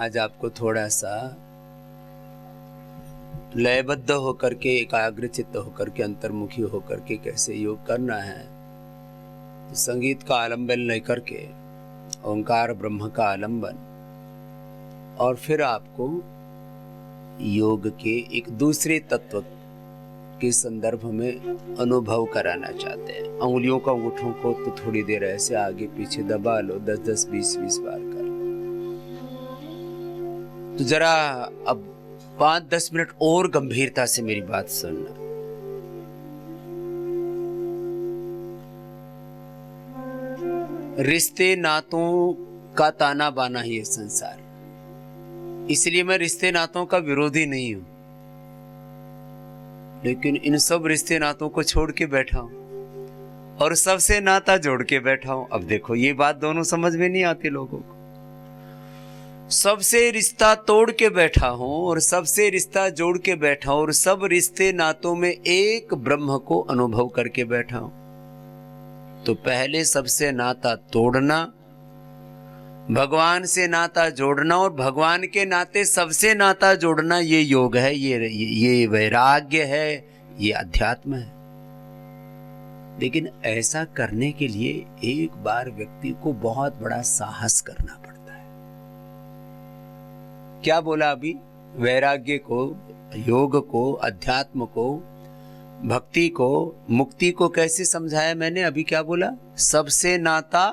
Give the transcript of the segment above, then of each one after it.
आज आपको थोड़ा सा लयबद्ध होकर के, एकाग्रचित्त होकर के, अंतर्मुखी होकर के कैसे योग करना है। तो संगीत का आलंबन लेकर के ओंकार ब्रह्म का आलंबन, और फिर आपको योग के एक दूसरे तत्व के संदर्भ में अनुभव कराना चाहते हैं। अंगुलियों का अंगूठों को तो थोड़ी देर ऐसे आगे पीछे दबा लो, 10-10, 20-20 बार कर लो। तो जरा अब 5-10 मिनट और गंभीरता से मेरी बात सुनना। रिश्ते नातों का ताना बाना ही है संसार, इसलिए मैं रिश्ते नातों का विरोधी नहीं हूं, लेकिन इन सब रिश्ते नातों को छोड़ के बैठा हूं और सबसे नाता जोड़ के बैठा हूं। अब देखो ये बात दोनों समझ में नहीं आती लोगों को। सबसे रिश्ता तोड़ के बैठा हूं और सबसे रिश्ता जोड़ के बैठा हूं और सब रिश्ते नातों में एक ब्रह्म को अनुभव करके बैठा हूं। तो पहले सबसे नाता तोड़ना, भगवान से नाता जोड़ना और भगवान के नाते सबसे नाता जोड़ना, ये योग है, ये वैराग्य है, ये अध्यात्म है। लेकिन ऐसा करने के लिए एक बार व्यक्ति को बहुत बड़ा साहस करना पड़ता है। क्या बोला अभी? वैराग्य को, योग को, अध्यात्म को, भक्ति को, मुक्ति को कैसे समझाया मैंने? अभी क्या बोला? सबसे नाता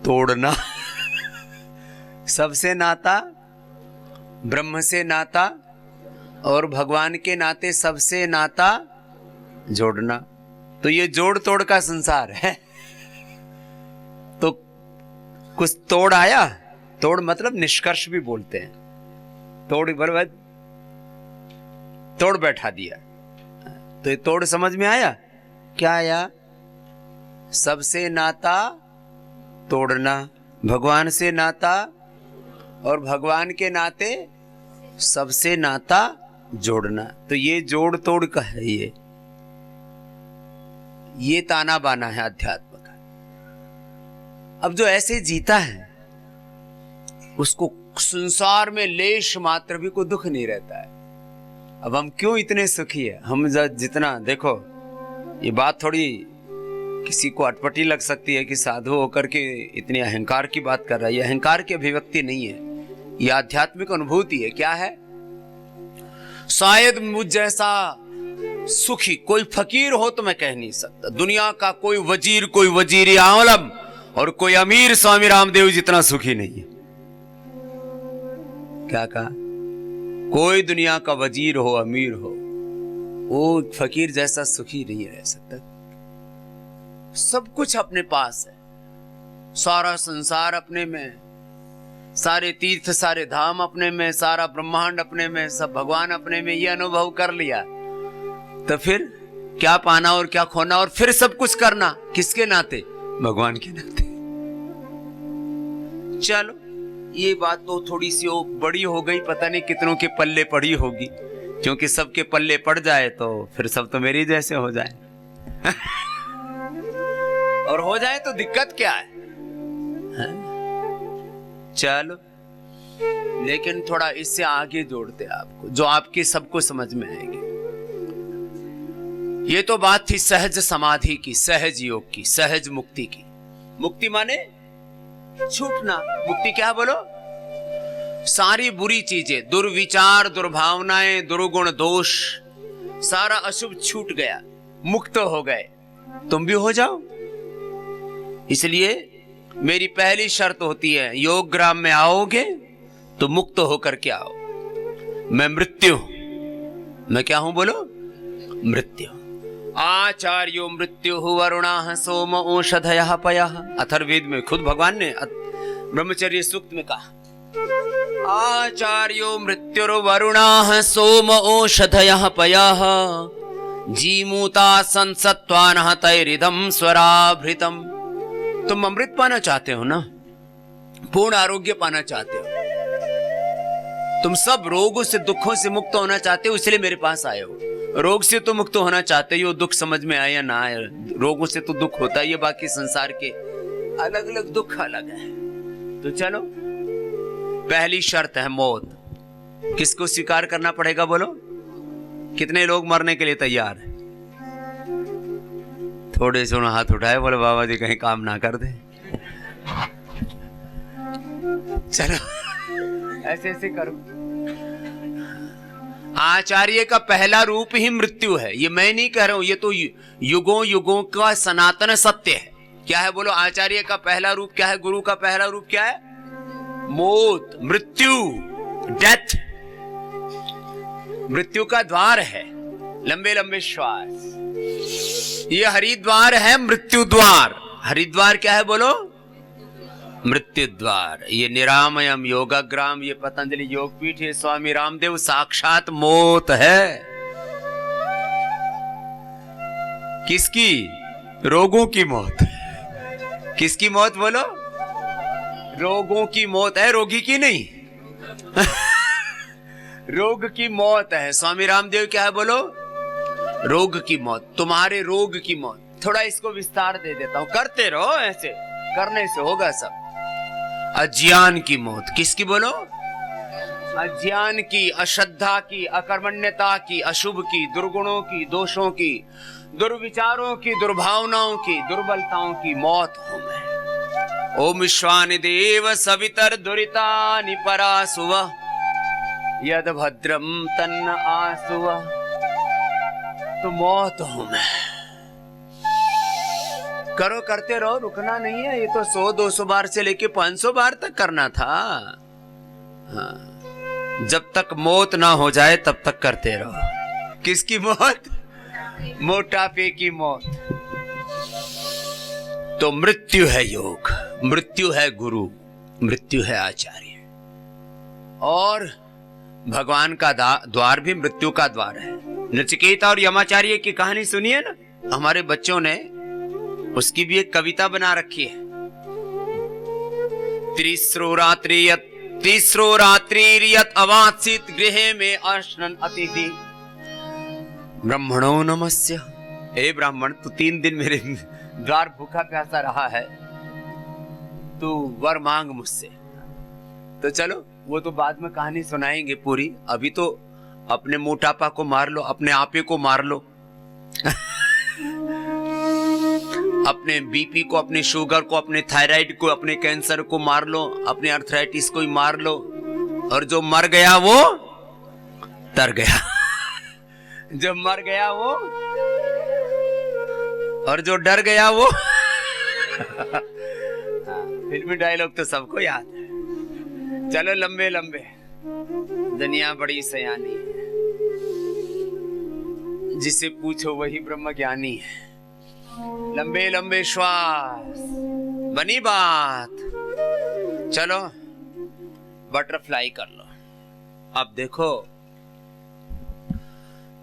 तोड़ना सबसे नाता, ब्रह्म से नाता और भगवान के नाते सबसे नाता जोड़ना। तो ये जोड़ तोड़ का संसार है। तो कुछ तोड़ आया, तोड़ मतलब निष्कर्ष भी बोलते हैं, तोड़ बराबर तोड़ बैठा दिया। तो ये तोड़ समझ में आया? क्या आया? सबसे नाता तोड़ना, भगवान से नाता और भगवान के नाते सबसे नाता जोड़ना। तो ये जोड़ तोड़ का है, ये ताना बाना है अध्यात्म का। अब जो ऐसे जीता है उसको संसार में लेश मात्र भी कोई दुख नहीं रहता है। अब हम क्यों इतने सुखी है? हम जितना देखो, ये बात थोड़ी किसी को अटपटी लग सकती है कि साधु होकर के इतनी अहंकार की बात कर रहा है। ये अहंकार की अभिव्यक्ति नहीं है, ये आध्यात्मिक अनुभूति है। क्या है? शायद मुझ जैसा सुखी कोई फकीर हो तो मैं कह नहीं सकता। दुनिया का कोई वजीर आलम और कोई अमीर स्वामी रामदेव जितना सुखी नहीं है। क्या कहा? कोई दुनिया का वजीर हो, अमीर हो, वो फकीर जैसा सुखी नहीं रह सकता। सब कुछ अपने पास है, सारा संसार अपने में, सारे तीर्थ सारे धाम अपने में, सारा ब्रह्मांड अपने में, सब भगवान अपने में। ये अनुभव कर लिया तो फिर क्या पाना और क्या खोना, और फिर सब कुछ करना किसके नाते? भगवान के नाते। चलो ये बात तो थोड़ी सी बड़ी हो गई, पता नहीं कितनों के पल्ले पड़ी होगी, क्योंकि सबके पल्ले पड़ जाए तो फिर सब तो मेरी जैसे हो जाए और हो जाए तो दिक्कत क्या है? चलो, लेकिन थोड़ा इससे आगे जोड़ते आपको, जो आपके सबको समझ में आएगी। ये तो बात थी सहज समाधि की, सहज योग की, सहज मुक्ति की। मुक्ति माने छूटना। मुक्ति क्या? बोलो। सारी बुरी चीजें, दुर्विचार, दुर्भावनाएं, दुर्गुण, दोष, सारा अशुभ छूट गया, मुक्त हो गए। तुम भी हो जाओ। इसलिए मेरी पहली शर्त होती है, योग ग्राम में आओगे तो मुक्त होकर के आओ। मैं मृत्यु, मैं क्या हूं? बोलो। मृत्यु। आचार्यो मृत्यु वरुणाः सोम औषधयः पयः। अथर्ववेद में खुद भगवान ने ब्रह्मचर्य सूक्त में कहा, आचार्यो मृत्युर्वरुणाः सोम औषधयः पयः जीमूता संसत्वानः तैरिदं स्वराभृतम्। तुम अमृत पाना चाहते हो ना, पूर्ण आरोग्य पाना चाहते हो, तुम सब रोगों से, दुखों से मुक्त होना चाहते हो, इसलिए मेरे पास आए हो। रोग से तो मुक्त होना चाहते हो, दुख समझ में आया ना आया, रोगों से तो दुख होता है, ये बाकी संसार के अलग अलग दुख अलग है। तो चलो पहली शर्त है मौत। किसको स्वीकार करना पड़ेगा बोलो? कितने लोग मरने के लिए तैयार हैं? थोड़े से हाथ उठाए, बोले बाबा जी कहीं काम ना कर दे। चलो ऐसे ऐसे करो। आचार्य का पहला रूप ही मृत्यु है। ये मैं नहीं कह रहा हूं, ये तो युगों युगों का सनातन सत्य है। क्या है बोलो? आचार्य का पहला रूप क्या है? गुरु का पहला रूप क्या है? मौत, मृत्यु, डेथ। मृत्यु का द्वार है, लंबे लंबे श्वास। ये हरिद्वार है मृत्यु द्वार। हरिद्वार क्या है बोलो? मृत्यु द्वार। ये निरामयम योगाग्राम, ये पतंजलि योगपीठ, ये स्वामी रामदेव साक्षात मौत है। किसकी? रोगों की मौत। किसकी मौत बोलो? रोगों की मौत है, रोगी की नहीं। रोग की मौत है। स्वामी रामदेव क्या है बोलो? रोग की मौत, तुम्हारे रोग की मौत। थोड़ा इसको विस्तार दे देता हूं, करते रहो, ऐसे करने से होगा सब। अज्ञान की मौत। किसकी बोलो? अज्ञान की, अश्रद्धा की, अकर्मण्यता की, अशुभ की, दुर्गुणों की, दोषों की, दुर्विचारों की, दुर्भावनाओं की, दुर्बलताओं की मौत हूं मैं। ओम विश्वानि देव सवितर दुरितानि परासुव यद भद्रम तन्न आसुव। तो मौत हूं मैं। करो, करते रहो, रुकना नहीं है। ये तो 100-200 बार से लेके 500 बार तक करना था। हाँ, जब तक मौत ना हो जाए तब तक करते रहो। किसकी मौत? मोटापे की मौत। तो मृत्यु है योग, मृत्यु है गुरु, मृत्यु है आचार्य। और भगवान का द्वार भी मृत्यु का द्वार है। नचिकेता और यमाचार्य की कहानी सुनिए ना, हमारे बच्चों ने उसकी भी एक कविता बना रखी है। तीसरो रात्रिरियत अवात्सित गृहे में अश्नन अतिथि ब्राह्मणो नमस्य। हे ब्राह्मण, तू 3 दिन मेरे द्वार भूखा प्यासा रहा है, तू वर मांग मुझसे। तो चलो वो तो बाद में कहानी सुनाएंगे पूरी। अभी तो अपने मोटापा को मार लो, अपने आपे को मार लो, अपने बीपी को, अपने शुगर को, अपने थायराइड को, अपने कैंसर को मार लो, अपने अर्थराइटिस को ही मार लो। और जो मर गया वो तर गया। जो मर गया वो, और जो डर गया वो। फिल्मी डायलॉग तो सबको याद है। चलो लंबे लंबे। दुनिया बड़ी सयानी है, जिसे पूछो वही ब्रह्म ज्ञानी है। लंबे लंबे श्वास, बनी बात। चलो बटरफ्लाई कर लो। अब देखो,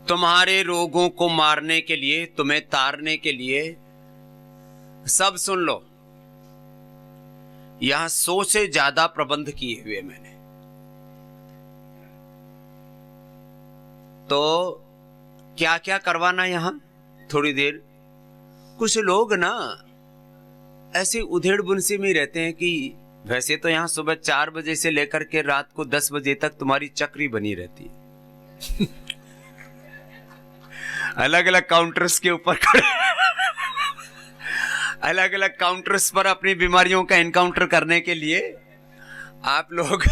तुम्हारे रोगों को मारने के लिए, तुम्हें तारने के लिए, सब सुन लो, यहां 100 से ज्यादा प्रबंध किए हुए मैंने। तो क्या क्या करवाना यहां? थोड़ी देर कुछ लोग ना ऐसे उधेड़ बुनसी में रहते हैं कि वैसे तो यहां सुबह 4 बजे से लेकर के रात को 10 बजे तक तुम्हारी चक्री बनी रहती है। अलग अलग काउंटर्स के ऊपर खड़े, अलग अलग काउंटर्स पर अपनी बीमारियों का एनकाउंटर करने के लिए आप लोग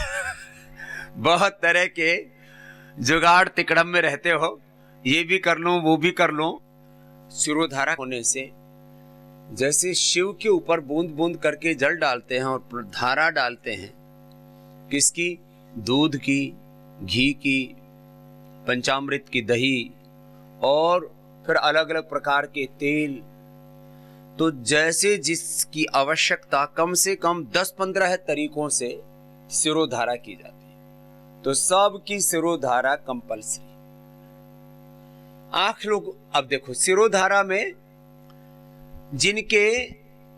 बहुत तरह के जुगाड़ तिकड़म में रहते हो। ये भी कर लो, वो भी कर लो। शिरोधारा होने से जैसे शिव के ऊपर बूंद बूंद करके जल डालते हैं और धारा डालते हैं, किसकी? दूध की, घी की, पंचामृत की, दही, और फिर अलग अलग प्रकार के तेल। तो जैसे जिसकी आवश्यकता, कम से कम 10-15 तरीकों से शिरोधारा की जाती है। तो सबकी शिरोधारा कंपलसरी। आंख लोग, अब देखो शिरोधारा में जिनके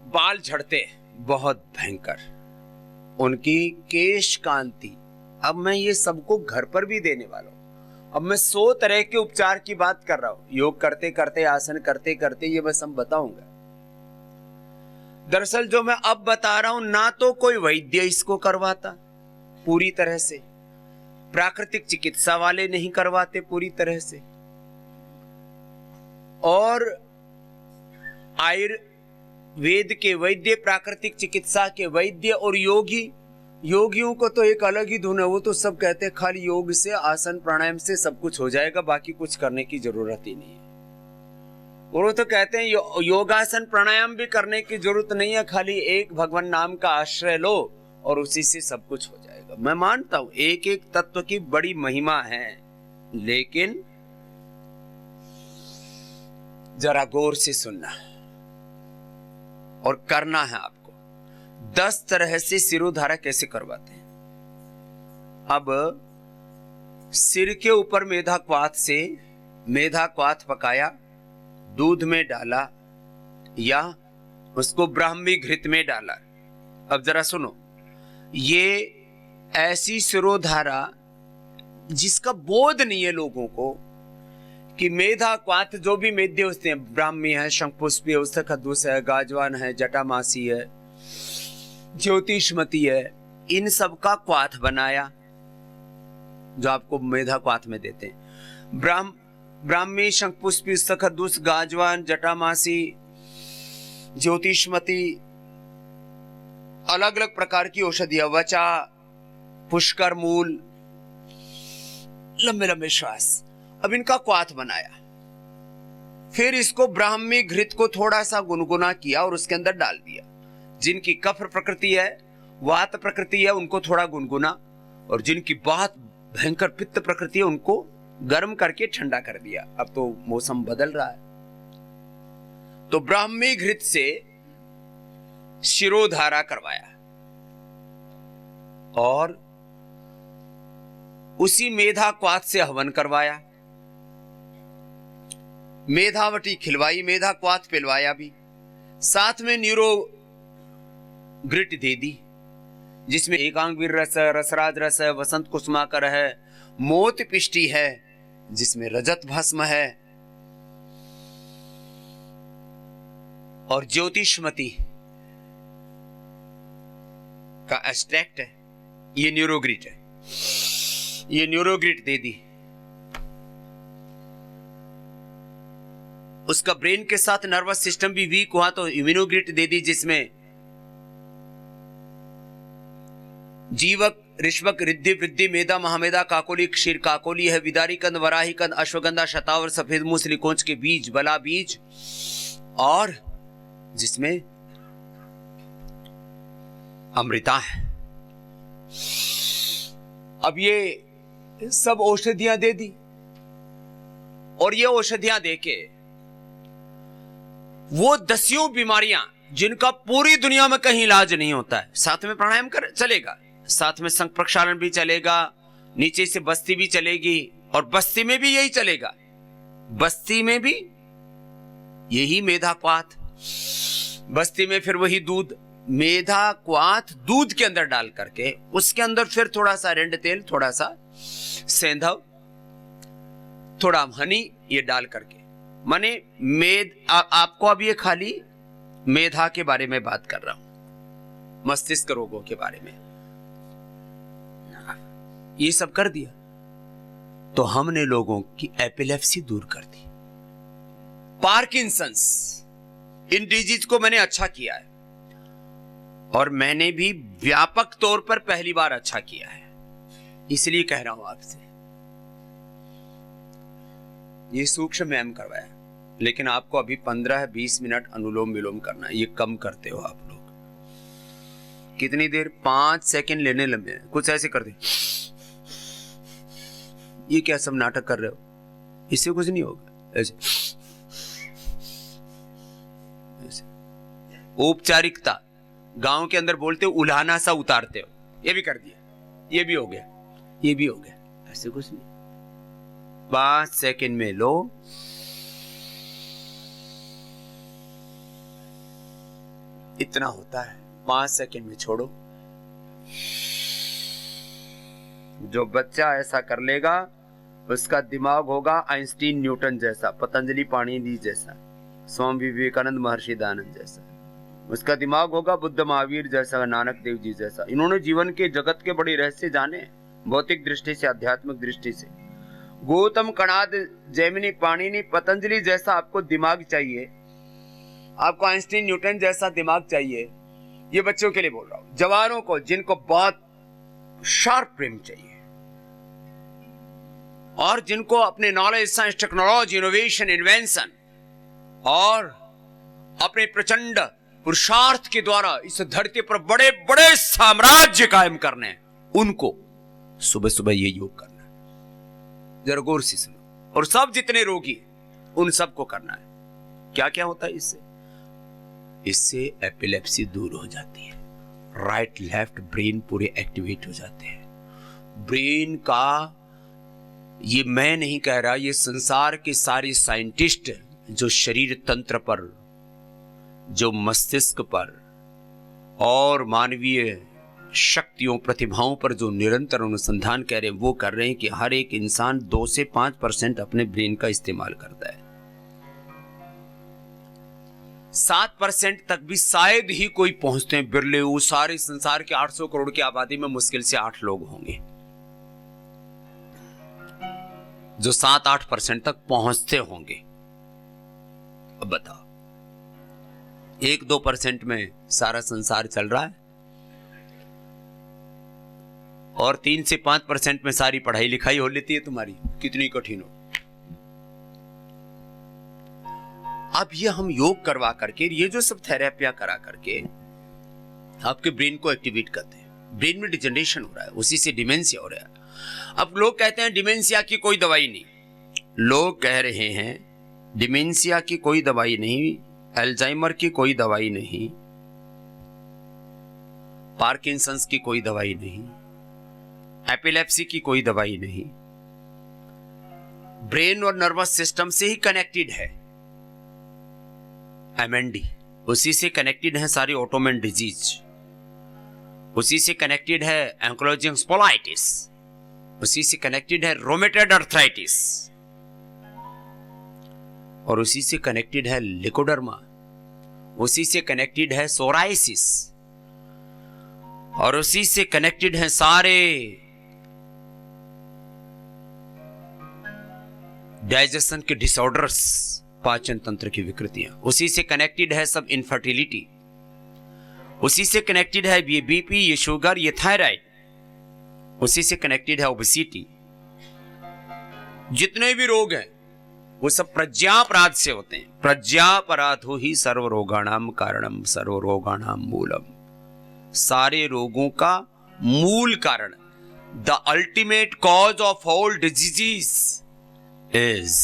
बाल झड़ते बहुत भयंकर, उनकी केश कांति, अब मैं ये सबको घर पर भी देने वाला हूं। अब मैं 100 तरह के उपचार की बात कर रहा हूं। योग करते करते, आसन करते करते ये मैं सब बताऊंगा। दरअसल जो मैं अब बता रहा हूं, ना तो कोई वैद्य इसको करवाता, पूरी तरह से, प्राकृतिक चिकित्सा वाले नहीं करवाते पूरी तरह से, और आयुर्वेद के वैद्य, प्राकृतिक चिकित्सा के वैद्य और योगियों को तो एक अलग ही धुन है। वो तो सब कहते हैं खाली योग से, आसन प्राणायाम से सब कुछ हो जाएगा, बाकी कुछ करने की जरूरत ही नहीं है। और वो तो कहते हैं योगासन प्राणायाम भी करने की जरूरत नहीं है, खाली एक भगवान नाम का आश्रय लो और उसी से सब कुछ हो जाएगा। मैं मानता हूं एक एक तत्व की बड़ी महिमा है, लेकिन जरा गौर से सुनना और करना है आपको। 10 तरह से सिरोधारा कैसे करवाते हैं। अब सिर के ऊपर मेधा क्वाथ पकाया, दूध में डाला या उसको ब्राह्मी घृत में डाला। अब जरा सुनो, ये ऐसी सिरोधारा जिसका बोध नहीं है लोगों को कि मेधा क्वाथ जो भी मेद्य होते हैं, ब्राह्मी है, शंखपुष्पी है, उसखदुस है, गाजवान है, जटामासी है, ज्योतिषमती है, इन सब का क्वाथ बनाया जो आपको मेधा क्वाथ में देते हैं। ब्राह्मी, शंखपुष्पी, उसखदुस, गाजवान, जटामासी, ज्योतिषमती, अलग अलग प्रकार की औषधियां, वचा, पुष्कर मूल, लंबे लंबे श्वास। अब इनका क्वाथ बनाया, फिर इसको ब्राह्मी घृत को थोड़ा सा गुनगुना किया और उसके अंदर डाल दिया। जिनकी कफ प्रकृति है, वात प्रकृति है, उनको थोड़ा गुनगुना, और जिनकी बहुत भयंकर पित्त प्रकृति है उनको गर्म करके ठंडा कर दिया। अब तो मौसम बदल रहा है, तो ब्राह्मी घृत से शिरोधारा करवाया और उसी मेधा क्वाथ से हवन करवाया। मेधावटी खिलवाई, मेधा क्वाथ पिलवाया भी, साथ में न्यूरो ग्रिट दे दी, जिसमें एकांगवीर रस है, रसराज रस है, वसंत कुसुमाकर है, मोत पिष्टि है, जिसमें रजत भस्म है, और ज्योतिषमती का एक्सट्रैक्ट है। ये न्यूरोग्रिट है, ये न्यूरोग्रिट दे दी। उसका ब्रेन के साथ नर्वस सिस्टम भी वीक हुआ तो इम्यूनोग्रिट दे दी, जिसमें जीवक, ऋष्वक, रिद्धि, वृद्धि, मेधा, महामेधा, काकोली, क्षीर काकोली है, विदारी कंद, वराही कंद, अश्वगंधा, शतावर, सफेद मुंह, सिलिकोंच के बीज, बला बीज, और जिसमें अमृता है। अब ये सब औषधियां दे दी, और ये औषधियां देके वो 10 बीमारियां जिनका पूरी दुनिया में कहीं इलाज नहीं होता है, साथ में प्राणायाम कर चलेगा, साथ में संख प्रक्षालन भी चलेगा, नीचे से बस्ती भी चलेगी, और बस्ती में भी यही चलेगा, बस्ती में भी यही मेधा क्वाथ, बस्ती में फिर वही दूध, मेधा क्वाथ दूध के अंदर डाल करके उसके अंदर फिर थोड़ा सा रेंड तेल, थोड़ा सा सेंधव, थोड़ा हनी, ये डाल करके, माने आपको अब ये खाली मेधा के बारे में बात कर रहा हूं, मस्तिष्क रोगों के बारे में, ये सब कर दिया तो हमने लोगों की एपिलेप्सी दूर कर दी, पार्किंसंस, इन डिजीज को मैंने अच्छा किया है, और मैंने भी व्यापक तौर पर पहली बार अच्छा किया है, इसलिए कह रहा हूं आपसे। ये सूक्ष्म व्यायाम करवाया, लेकिन आपको अभी 15-20 मिनट अनुलोम विलोम करना है। ये कम करते हो आप लोग, कितनी देर, 5 सेकंड लेने लंबे, कुछ ऐसे कर दे, ये क्या सब नाटक कर रहे हो, इससे कुछ नहीं होगा, ऐसे औपचारिकता, गांव के अंदर बोलते हो उल्हाना सा उतारते हो, ये भी कर दिया, ये भी हो गया, ये भी हो गया, ऐसे कुछ नहीं। 5 सेकंड में लो, इतना होता है, 5 सेकंड में छोड़ो। जो बच्चा ऐसा कर लेगा उसका दिमाग होगा आइंस्टीन न्यूटन जैसा, पतंजलि पाणिनि जैसा, स्वामी विवेकानंद महर्षि दयानंद जैसा। उसका दिमाग होगा बुद्ध महावीर जैसा, नानक देव जी जैसा। इन्होंने जीवन के जगत के बड़े रहस्य जाने, भौतिक दृष्टि से, आध्यात्मिक दृष्टि से। गौतम, कणाद, जैमिनी, पाणिनि, पतंजलि जैसा आपको दिमाग चाहिए, आपको आइंस्टीन, न्यूटन जैसा दिमाग चाहिए। ये बच्चों के लिए बोल रहा हूं। जवानों को, जिनको बहुत शार्प ब्रेन चाहिए और जिनको अपने knowledge, science, technology, innovation, invention और अपने प्रचंड पुरुषार्थ के द्वारा इस धरती पर बड़े बड़े साम्राज्य कायम करने, उनको सुबह सुबह ये योग करना है। जरा गौर से सुनो। और सब जितने रोगी उन सबको करना है। क्या क्या होता है इससे? इससे एपिलेप्सी दूर हो जाती है। राइट लेफ्ट ब्रेन पूरे एक्टिवेट हो जाते हैं। ब्रेन का, ये मैं नहीं कह रहा, ये संसार के सारे साइंटिस्ट जो शरीर तंत्र पर, जो मस्तिष्क पर और मानवीय शक्तियों, प्रतिभाओं पर जो निरंतर अनुसंधान कर रहे हैं, वो कर रहे हैं कि हर एक इंसान 2 से 5% अपने ब्रेन का इस्तेमाल करता है। 7% तक भी शायद ही कोई पहुंचते हैं, बिरले। वो सारे संसार के 800 करोड़ की आबादी में मुश्किल से 8 लोग होंगे जो 7-8% तक पहुंचते होंगे। अब बताओ, 1-2% में सारा संसार चल रहा है और 3 से 5% में सारी पढ़ाई लिखाई हो लेती है तुम्हारी। कितनी कठिन हो। अब ये हम योग करवा करके, ये जो सब थेरेपियां करा करके आपके ब्रेन को एक्टिवेट करते हैं। ब्रेन में डिजनरेशन हो रहा है, उसी से डिमेंशिया हो रहा है। अब लोग कहते हैं डिमेंशिया की कोई दवाई नहीं। लोग कह रहे हैं डिमेंशिया की कोई दवाई नहीं, अल्जाइमर की कोई दवाई नहीं, पार्किंसंस की कोई दवाई नहीं, एपिलेप्सी की कोई दवाई नहीं। ब्रेन और नर्वस सिस्टम से ही कनेक्टेड है एमएनडी, उसी से कनेक्टेड है सारी ऑटोइम्यून डिजीज, उसी से कनेक्टेड है एंकिलोजिंग स्पोलाइटिस, उसी से कनेक्टेड है रोमेटॉइड अर्थराइटिस, और उसी से कनेक्टेड है लिकोडर्मा, उसी से कनेक्टेड है सोराइसिस, और उसी से कनेक्टेड है सारे डाइजेशन के डिसऑर्डर्स, पाचन तंत्र की विकृतियां। उसी से कनेक्टेड है सब इनफर्टिलिटी, उसी से कनेक्टेड है ये बीपी, ये शुगर, ये थायराइड, उसी से कनेक्टेड है ओबेसिटी। जितने भी रोग हैं वो सब प्रज्ञापराध से होते हैं। प्रज्ञापराधो ही सर्वरोगाणाम कारणम सर्वरोगाणाम मूलम। सारे रोगों का मूल कारण, the ultimate cause of all disease is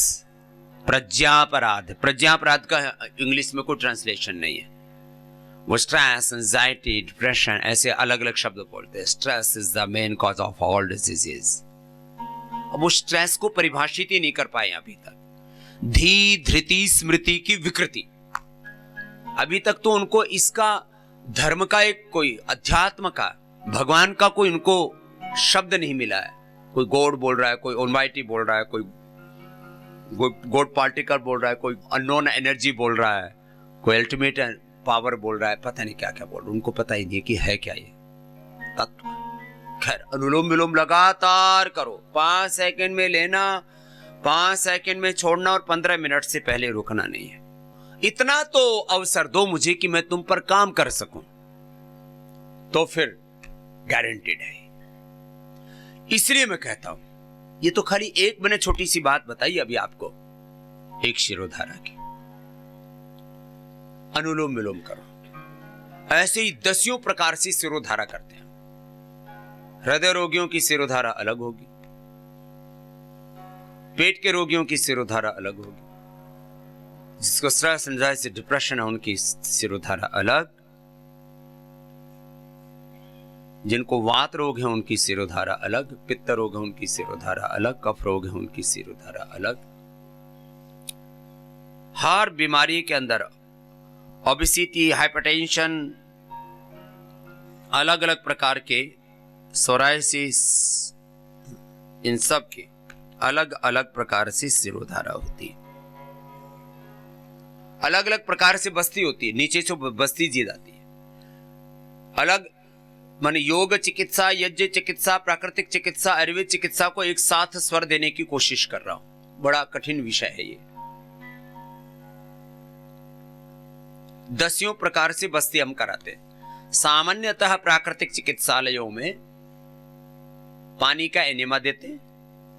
प्रज्ञापराध। प्रज्ञापराध का इंग्लिश में कोई ट्रांसलेशन नहीं है। वो स्ट्रेस, एंजाइटी, डिप्रेशन ऐसे अलग अलग शब्द बोलते हैं। Stress is the main cause of all diseases. अब वो स्ट्रेस को परिभाषित ही नहीं कर पाए अभी तक। धी, धृति, स्मृति की विकृति, अभी तक तो उनको इसका धर्म का एक कोई अध्यात्म का, भगवान का कोई उनको शब्द नहीं मिला है। कोई गॉड बोल रहा है, कोई ऑलमाइटी बोल रहा है, कोई गॉड पार्टिकल बोल रहा है, कोई अननोन एनर्जी बोल रहा है, कोई अल्टीमेट पावर बोल रहा है, पता नहीं क्या क्या बोल रहा है। उनको पता ही नहीं कि है क्या ये तत्व। खैर, अनुलोम विलोम लगातार करो। 5 सेकंड में लेना, 5 सेकंड में छोड़ना और 15 मिनट से पहले रुकना नहीं है। इतना तो अवसर दो मुझे कि मैं तुम पर काम कर सकूं, तो फिर गारंटेड है। इसलिए मैं कहता हूं, ये तो खाली एक मैंने छोटी सी बात बताई अभी आपको, एक शिरोधारा की। अनुलोम विलोम करो। ऐसे ही 10 प्रकार से शिरोधारा करते हैं। हृदय रोगियों की शिरोधारा अलग होगी, पेट के रोगियों की शिरोधारा अलग होगी, जिसको स्ट्रेस, एंजाइटी, डिप्रेशन है उनकी शिरोधारा अलग, जिनको वात रोग है उनकी शिरोधारा अलग, पित्त रोग है उनकी शिरोधारा अलग, कफ रोग है उनकी शिरोधारा अलग। हर बीमारी के अंदर ओबेसिटी, हाइपरटेंशन, अलग अलग प्रकार के सोराइसिस, इन सब के अलग अलग प्रकार से शिरोधारा होती है। अलग अलग प्रकार से बस्ती होती है, नीचे से बस्ती जी जाती है अलग। माने योग चिकित्सा, यज्ञ चिकित्सा, प्राकृतिक चिकित्सा, आयुर्वेद चिकित्सा को एक साथ स्वर देने की कोशिश कर रहा हूं। बड़ा कठिन विषय है ये। 10 प्रकार से बस्ती हम कराते हैं। सामान्यतः प्राकृतिक चिकित्सालयों में पानी का एनेमा देते हैं।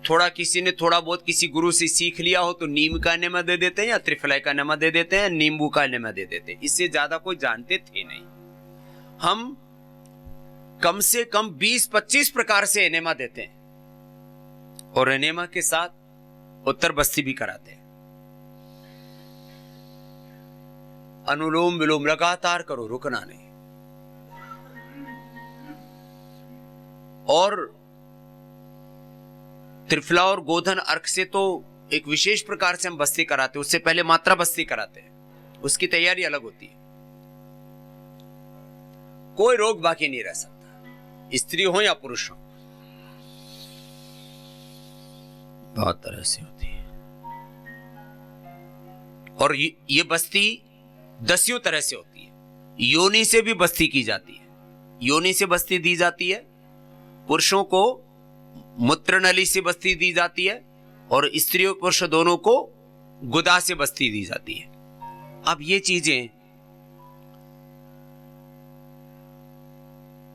थोड़ा किसी ने थोड़ा बहुत किसी गुरु से सीख लिया हो तो नीम का एनेमा दे देते हैं, या त्रिफला का एनेमा दे देते हैं, नींबू का एनेमा दे देते हैं। इससे ज्यादा कोई जानते थे नहीं। हम कम से कम 20-25 प्रकार से एनेमा देते हैं और एनेमा के साथ उत्तर बस्ती भी कराते हैं। अनुलोम विलोम लगातार करो, रुकना नहीं। और त्रिफला और गोधन अर्क से तो एक विशेष प्रकार से हम बस्ती कराते हैं। उससे पहले मात्रा बस्ती कराते हैं, उसकी तैयारी अलग होती है। कोई रोग बाकी नहीं रह सकता, स्त्री हो या पुरुष हो। बहुत तरह से होती है। और ये बस्ती 10 तरह से होती है। योनि से भी बस्ती की जाती है। योनि से बस्ती दी जाती है। पुरुषों को मूत्र नली से बस्ती दी जाती है और स्त्री और पुरुष दोनों को गुदा से बस्ती दी जाती है। अब ये चीजें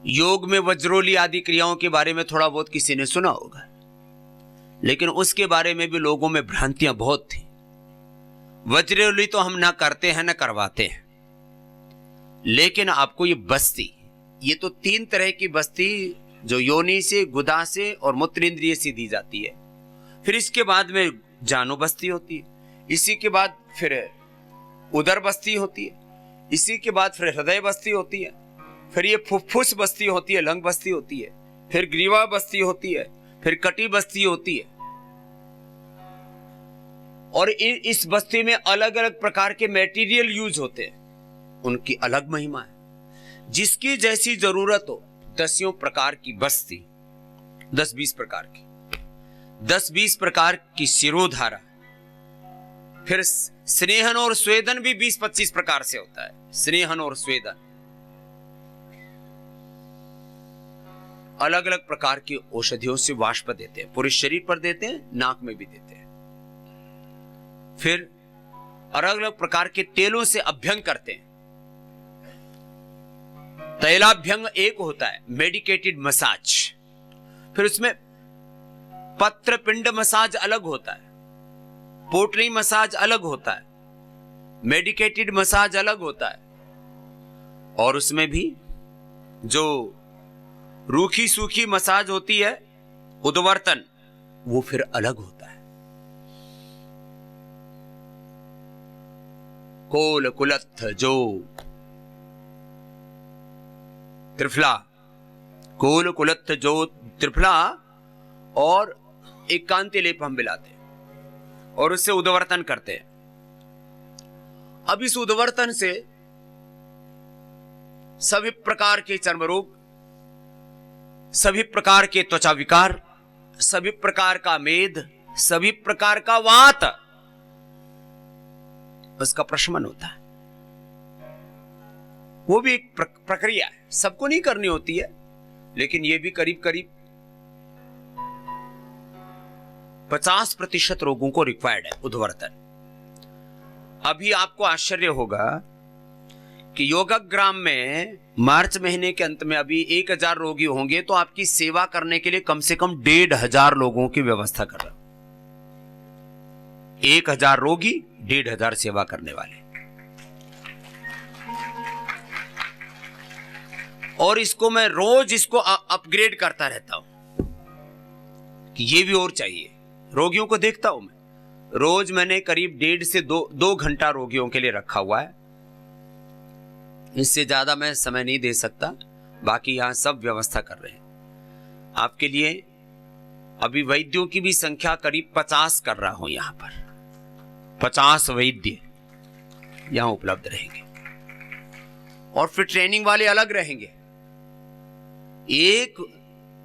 योग में वज्रोली आदि क्रियाओं के बारे में थोड़ा बहुत किसी ने सुना होगा, लेकिन उसके बारे में भी लोगों में भ्रांतियां बहुत थी। वज्रोली तो हम ना करते हैं ना करवाते हैं, लेकिन आपको ये बस्ती, ये तो 3 तरह की बस्ती जो योनि से, गुदा से और मूत्र इंद्रिय से दी जाती है। फिर इसके बाद में जानो बस्ती होती है। इसी के बाद फिर उदर बस्ती होती है। इसी के बाद फिर हृदय बस्ती होती है। फिर ये फुफ्फुस बस्ती होती है, लंग बस्ती होती है। फिर ग्रीवा बस्ती होती है। फिर कटी बस्ती होती है। और इस बस्ती में अलग अलग प्रकार के मटेरियल यूज होते हैं, उनकी अलग महिमा है। जिसकी जैसी जरूरत हो, 10 प्रकार की बस्ती, 10-20 प्रकार की, 10-20 प्रकार की शिरोधारा। फिर स्नेहन और स्वेदन भी 20-25 प्रकार से होता है। स्नेहन और स्वेदन अलग अलग प्रकार की औषधियों से वाष्प देते हैं। पूरे शरीर पर देते हैं, नाक में भी देते हैं। फिर अलग अलग प्रकार के तेलों से अभ्यंग करते हैं। तैलाभ्यंग एक होता है, मेडिकेटेड मसाज। फिर उसमें पत्र पिंड मसाज अलग होता है, पोटरी मसाज अलग होता है, मेडिकेटेड मसाज अलग होता है। और उसमें भी जो रूखी सूखी मसाज होती है, उद्वर्तन, वो फिर अलग होता है। कोल कुलत्थ जो त्रिफला, कोल कुलत्थ जो त्रिफला और एकांति लेप हम मिलाते हैं और उससे उद्वर्तन करते हैं। अब इस उद्वर्तन से सभी प्रकार के चर्म रोग, सभी प्रकार के त्वचा विकार, सभी प्रकार का मेद, सभी प्रकार का वात, उसका प्रशमन होता है। वो भी एक प्रक्रिया है, सबको नहीं करनी होती है, लेकिन ये भी करीब करीब 50% रोगों को रिक्वायर्ड है उद्वर्तन। अभी आपको आश्चर्य होगा कि योगाग्राम में मार्च महीने के अंत में अभी 1000 रोगी होंगे, तो आपकी सेवा करने के लिए कम से कम 1500 लोगों की व्यवस्था कर रहा हूं। 1000 रोगी, 1500 सेवा करने वाले। और इसको मैं रोज इसको अपग्रेड करता रहता हूं कि ये भी और चाहिए। रोगियों को देखता हूं मैं, रोज मैंने करीब 1.5 से 2 घंटा रोगियों के लिए रखा हुआ है। इससे ज्यादा मैं समय नहीं दे सकता, बाकी यहां सब व्यवस्था कर रहे हैं आपके लिए। अभी वैद्यों की भी संख्या करीब 50 कर रहा हूं यहां पर। 50 वैद्य यहां उपलब्ध रहेंगे और फिर ट्रेनिंग वाले अलग रहेंगे। एक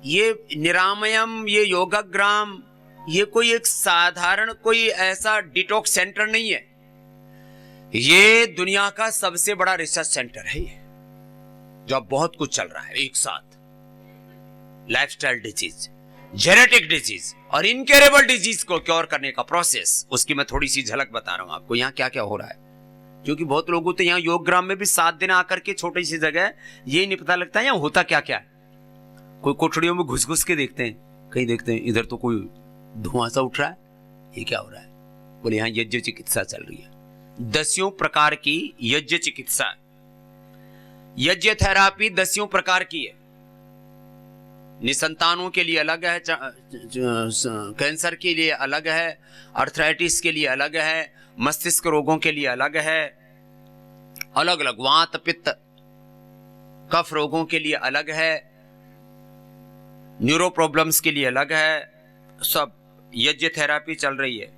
ये निरामयम, ये ये दुनिया का सबसे बड़ा रिसर्च सेंटर है ये, जो बहुत कुछ चल रहा है एक साथ। लाइफस्टाइल डिजीज, जेनेटिक डिजीज और इनक्योरेबल डिजीज को क्योर करने का प्रोसेस, उसकी मैं थोड़ी सी झलक बता रहा हूं आपको यहाँ क्या क्या हो रहा है। क्योंकि बहुत लोगों तो यहाँ योग ग्राम में भी 7 दिन आकर के छोटी सी जगह ये नहीं पता लगता यहाँ होता क्या क्या है। कोई कोठड़ियों में घुस घुस के देखते हैं, कहीं देखते हैं इधर तो कोई धुआं सा उठ रहा है, ये क्या हो रहा है? बोले यहाँ यज्ञ चिकित्सा चल रही है। 10 प्रकार की यज्ञ चिकित्सा, यज्ञ थेरापी 10 प्रकार की है। निसंतानों के लिए अलग है, कैंसर के लिए अलग है, अर्थराइटिस के लिए अलग है, मस्तिष्क रोगों के लिए अलग है, अलग अलग वात पित्त कफ रोगों के लिए अलग है, न्यूरो प्रॉब्लम्स के लिए अलग है। सब यज्ञ थेरापी चल रही है।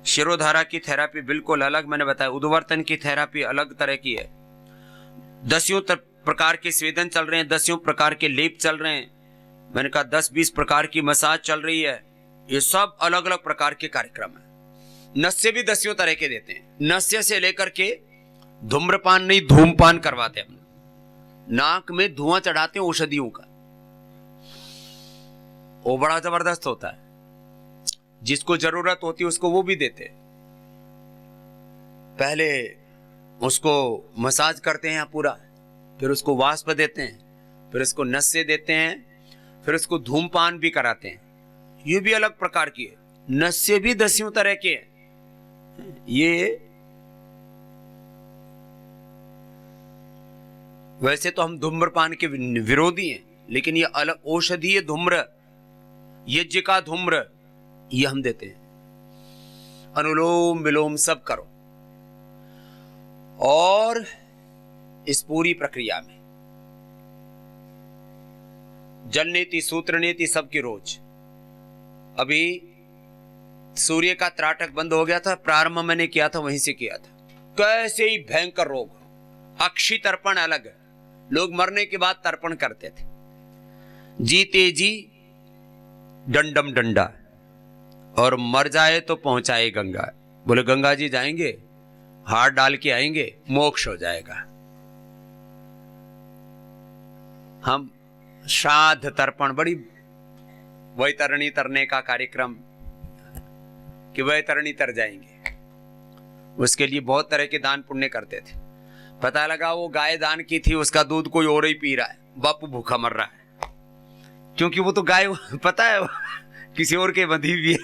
शिरोधारा की थेरापी बिल्कुल अलग, मैंने बताया। उद्वर्तन की थेरापी अलग तरह की है। 10 प्रकार के स्वेदन चल रहे हैं, 10 प्रकार के लेप चल रहे हैं। मैंने कहा 10-20 प्रकार की मसाज चल रही है। ये सब अलग अलग प्रकार के कार्यक्रम है। नस्य भी 10 तरह के देते हैं। नस्य से लेकर के धूम्रपान नहीं, धूमपान करवाते हैं। नाक में धुआं चढ़ाते हैं औषधियों का, वो बड़ा जबरदस्त होता है। जिसको जरूरत होती है उसको वो भी देते हैं। पहले उसको मसाज करते हैं पूरा, फिर उसको वाष्प देते हैं, फिर उसको नस्य देते हैं, फिर उसको धूमपान भी कराते हैं। ये भी अलग प्रकार की है। नस्य भी 10 तरह के हैं। ये वैसे तो हम धूम्रपान के विरोधी हैं, लेकिन ये अलग औषधीय धूम्र, यज्ञ का धूम्र, ये हम देते हैं। अनुलोम विलोम सब करो। और इस पूरी प्रक्रिया में जल नीति, सूत्र नीति सबकी रोज। अभी सूर्य का त्राटक बंद हो गया था, प्रारंभ मैंने किया था, वहीं से किया था। कैसे ही भयंकर रोग, अक्षी तर्पण अलग है। लोग मरने के बाद तर्पण करते थे। जीते जी डंडम डंडा, और मर जाए तो पहुंचाए गंगा। बोले गंगा जी जाएंगे, हाथ डाल के आएंगे, मोक्ष हो जाएगा। हम श्राद्ध तर्पण, बड़ी वैतरणी तरने का कार्यक्रम कि वैतरणी तर जाएंगे, उसके लिए बहुत तरह के दान पुण्य करते थे। पता लगा वो गाय दान की थी, उसका दूध कोई और ही पी रहा है, बापू भूखा मर रहा है। क्योंकि वो तो गाय पता है किसी और के बंधी हुई है,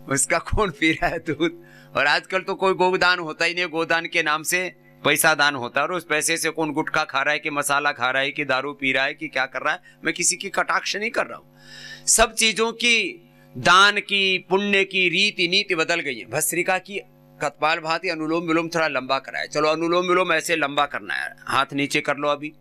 उसका कौन पी रहा है दूध। और आजकल तो कोई गोदान होता ही नहीं, गोदान के नाम से पैसा दान होता है, और उस पैसे से कौन गुटखा खा रहा है कि मसाला खा रहा है कि दारू पी रहा है कि क्या कर रहा है। मैं किसी की कटाक्ष नहीं कर रहा हूं। सब चीजों की, दान की, पुण्य की रीति नीति बदल गई है। भस्त्रिका की कपाल भाती अनुलोम विलोम थोड़ा लंबा कराए। चलो अनुलोम विलोम ऐसे लंबा करना है, हाथ नीचे कर लो। अभी